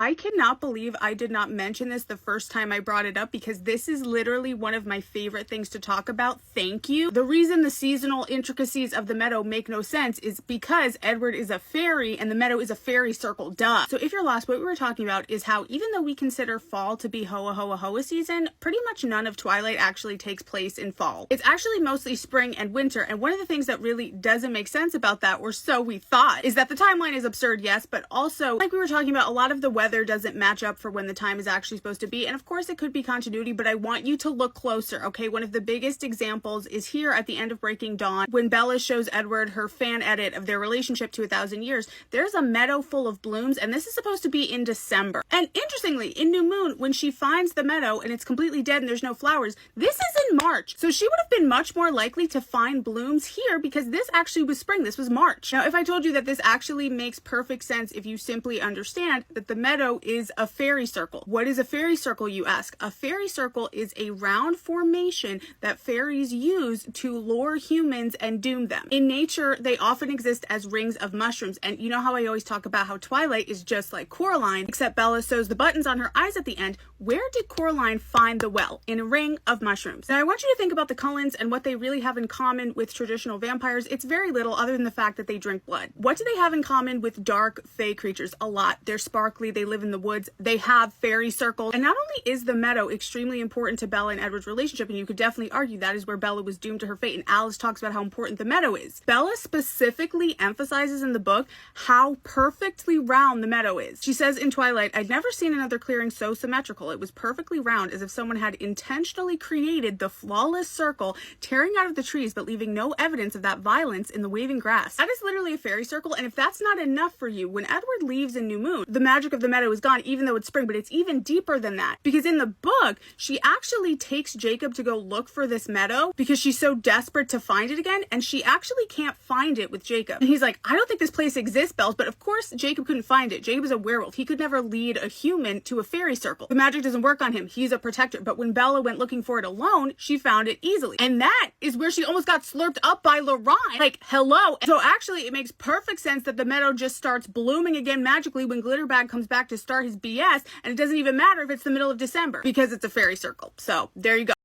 I cannot believe I did not mention this the first time I brought it up, because this is literally one of my favorite things to talk about. Thank you. The reason the seasonal intricacies of the meadow make no sense is because Edward is a fairy and the meadow is a fairy circle. Duh. So if you're lost, what we were talking about is how even though we consider fall to be hoa hoa hoa season, pretty much none of Twilight actually takes place in fall. It's actually mostly spring and winter. And one of the things that really doesn't make sense about that, or so we thought, is that the timeline is absurd, yes, but also, like we were talking about, a lot of the weather doesn't match up for when the time is actually supposed to be. And of course it could be continuity, but I want you to look closer, okay? One of the biggest examples is here at the end of Breaking Dawn, when Bella shows Edward her fan edit of their relationship to 1,000 years. There's a meadow full of blooms, and this is supposed to be in December. And interestingly, in New Moon, when she finds the meadow and it's completely dead and there's no flowers, this is in March. So she would have been much more likely to find blooms here, because this actually was spring. This was March. Now, if I told you that this actually makes perfect sense if you simply understand that the meadow is a fairy circle. What is a fairy circle, you ask? A fairy circle is a round formation that fairies use to lure humans and doom them. In nature, they often exist as rings of mushrooms. And you know how I always talk about how Twilight is just like Coraline, except Bella sews the buttons on her eyes at the end. Where did Coraline find the well? In a ring of mushrooms. Now, I want you to think about the Cullens and what they really have in common with traditional vampires. It's very little, other than the fact that they drink blood. What do they have in common with dark, fey creatures? A lot. They're sparkly, they live in the woods, they have fairy circles. And not only is the meadow extremely important to Bella and Edward's relationship, and you could definitely argue that is where Bella was doomed to her fate, and Alice talks about how important the meadow is. Bella specifically emphasizes in the book how perfectly round the meadow is. She says in Twilight, "I'd never seen another clearing so symmetrical. It was perfectly round, as if someone had intentionally created the flawless circle, tearing out of the trees but leaving no evidence of that violence in the waving grass." That is literally a fairy circle, and if that's not enough for you, when Edward leaves in New Moon, the magic of the meadow is gone, even though it's spring. But it's even deeper than that, because in the book, she actually takes Jacob to go look for this meadow because she's so desperate to find it again, and she actually can't find it with Jacob. And he's like, "I don't think this place exists, Bells," but of course Jacob couldn't find it. Jacob is a werewolf. He could never lead a human to a fairy circle. The magic doesn't work on him. He's a protector. But when Bella went looking for it alone, she found it easily. And that is where she almost got slurped up by Lorraine. Like, hello. So actually, it makes perfect sense that the meadow just starts blooming again magically when Glitterbag comes back to start his BS, and it doesn't even matter if it's the middle of December, because it's a fairy circle. So there you go.